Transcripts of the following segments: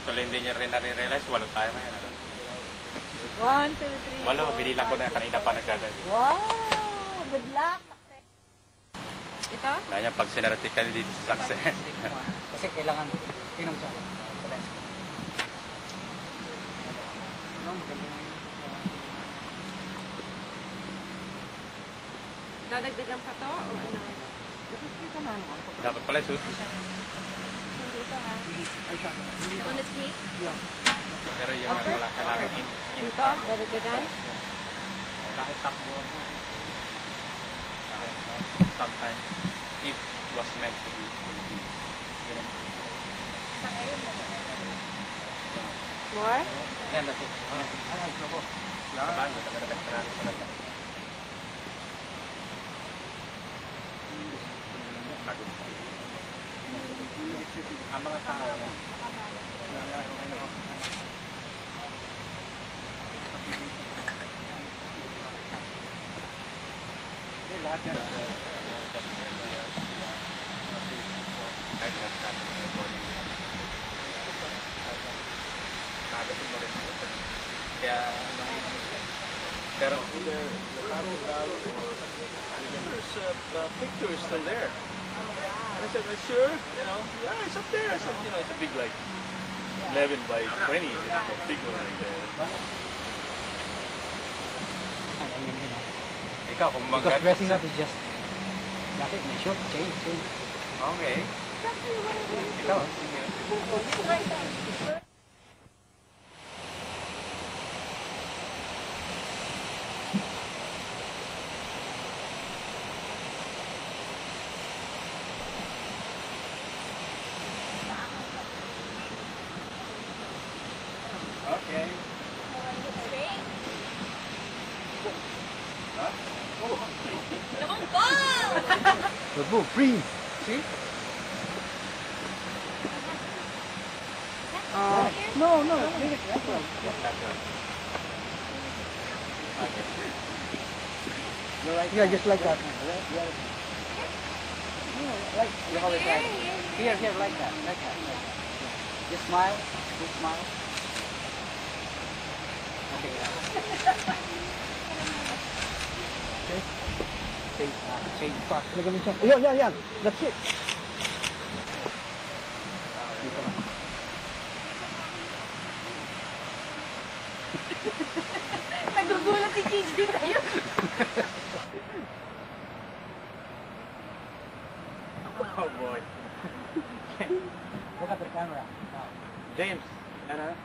Tuloy hindi niya rin nare-realize, walo tayo ngayon. 1, 2, 3. Walo, binilang ko na kanina pa nagdadali. Wow! Good luck! Ito? Kaya pag sinarati ka dito sa success. Kasi kailangan inom siya. Dadagdagan pa to? O ano? Dapat pala suit. Dito ha? On the stick? Pero yung wala kailangan Dito? Dadagdagan? Kahit takbo. Sometimes, if was meant to be. More? Yan, that's it. Ang mga tao. Lahat yan. Kaya, pero the picture is still there. And I said, sure, you know, yeah, it's up there. I said, you know, it's a big, like, 11 by 20, you know, a big one like that. Ikaw, kung Because dressing up is just nothing. May short, change. Okay. Ikaw. Okay. The book, free. See? No. Leave it. That's right. Yeah, just like that. Like you always like. Here, like that. Just smile. Just smile. Okay. Change fast. Lagyan mo siya. Yan. That's it. Dito na. Nagugulat si Gigi tayo. Oh boy. Look at the camera. James, ano?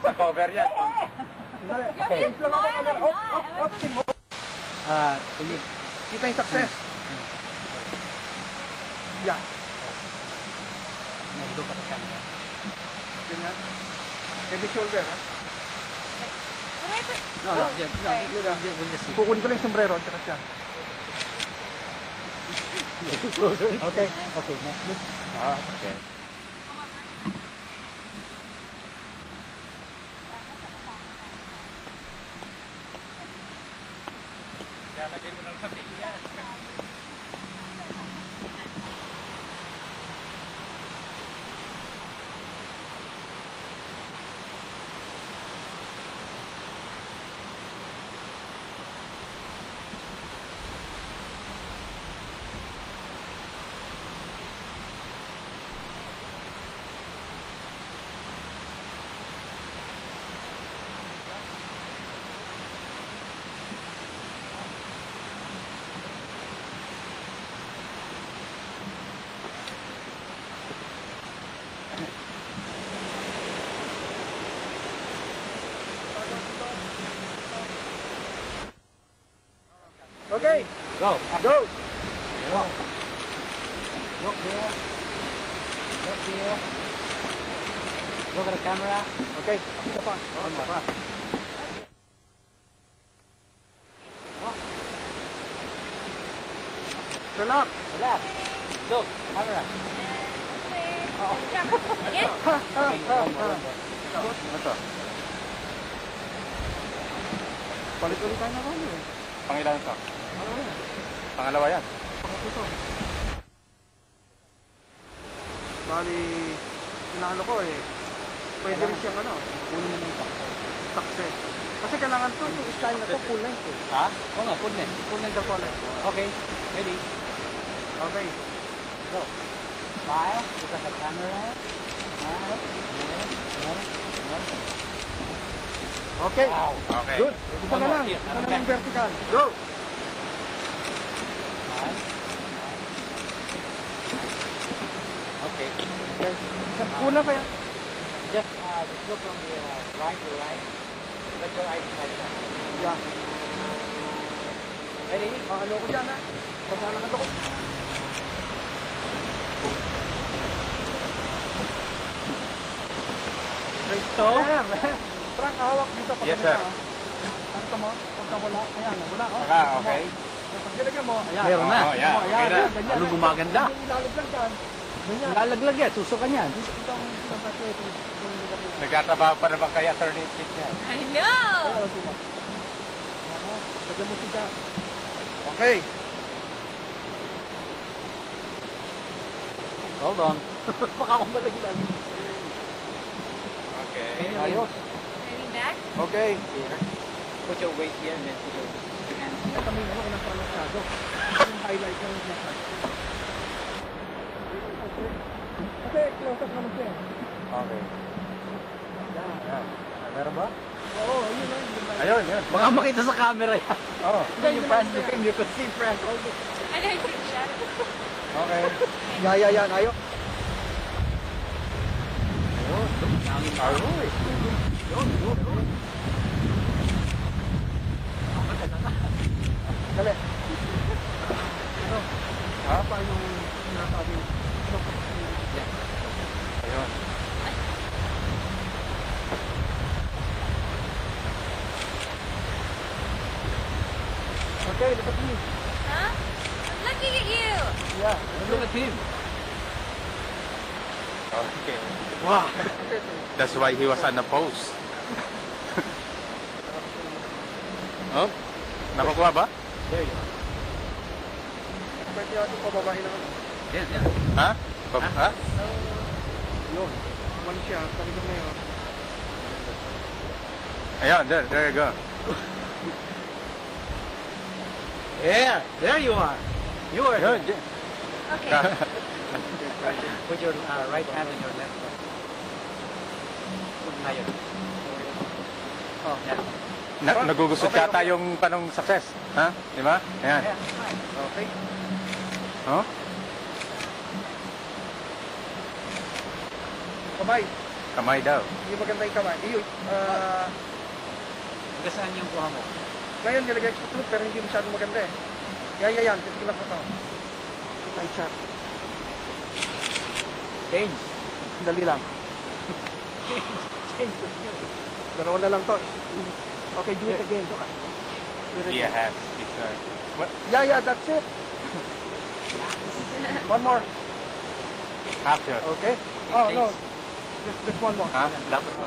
Sa cover yan. Okay. Kita yung success. Yeah. Look at the camera. Ganyan. Heavy shoulder, ha? No, we'll just see. Kukunin ko lang yung sombrero at saka siya. Okay, next look. Okay. Lalagay mo lang sa tingin. Okay. Go. Go. Walk. Look here. Look here. Look at the camera. Okay. Isa pa. Isa pa. Turn up. Relax. Look, camera. Again? Ito. Palit-ulit tayo na kami eh. Pangilan ito? Pangalawa yan. Bali, inaano ko eh. Pwede rin siyang ano, Kunin mo na ito. success. Kasi kailangan to, yung style na to, full length eh. Ha? Oo nga, full length. Full length the collar. Okay, ready? Okay. Go. Smile. Look at the camera. Smile. Okay. Wow. Okay. Good. Ito na lang. Ito na lang vertical. Go. Smile. Okay. Una pa yan. Just look from the right to right. Let your eyes like that. Yeah. Ready? Ano ko dyan ha? Pasala ka to ko. So? Frank, hawak dito. Yes, sir. Tanto mo. Huwag ka wala. Ayan, wala. Oh. Okay. Pag nilagyan mo, ayan. Meron na. Oh, yeah. Oh, ayan, Okay na. ayan, ganyan. Ano gumaganda? Yung ilalaglag dyan. Ganyan. Lalaglag yan. Susukan yan. Itong tatlo. Nagtatrabaho pa naman kay Attorney Chick yan. I know! Lagyan mo siya. Okay. Hold on. Baka akong malagyan. Okay. Ayos. Turning back? Okay. Here. Put your weight here and then put your hand here. Kami ano, kinasa masyado. Yung highlight lang niya. Okay, close up naman siya. Okay. Yan. Meron ba? Oo, yun lang. Ayun, yun. Baka makita sa camera yan. Oh. You press the film, you could see Frank. I don't think shadow. Okay. Yan. Ayok. Aroy. Dali. Ano? Ha? Pa yung sinasabi. Ano? Ayun. Okay, look at me. Huh? I'm looking at you! Yeah. Look at him. Okay. Wow. That's why he was on the post. Oh? Nakukuha ba? There you go. Pwede natin pababahin naman. Yan, yan. Ha? Ha? Yun. One siya. Sabi ko na yun. Ayun, there you go. Yeah, there you are. You are Yun, there. Okay. Put your right hand on your left one. Put higher. Oh, yeah. Nagugusot Okay, yata okay. yung panong success. Ha? Di ba? Ayan. Yeah, fine. Okay. Oh? Kamay. Kamay daw. Hindi maganda yung kamay. Iyo. Hanggang saan yung kuha mo? Ngayon nilagay ko sa truth pero hindi masyadong maganda eh. Yan. Titignan ko to. Nice shot. Change. Dali lang. Change. Dalawa na lang to. Okay, do it again. Do it Yeah, again. has. What? Yeah, that's it. One more. Half shot. Okay. Oh, no. Just one more. Ha? Dapat mo.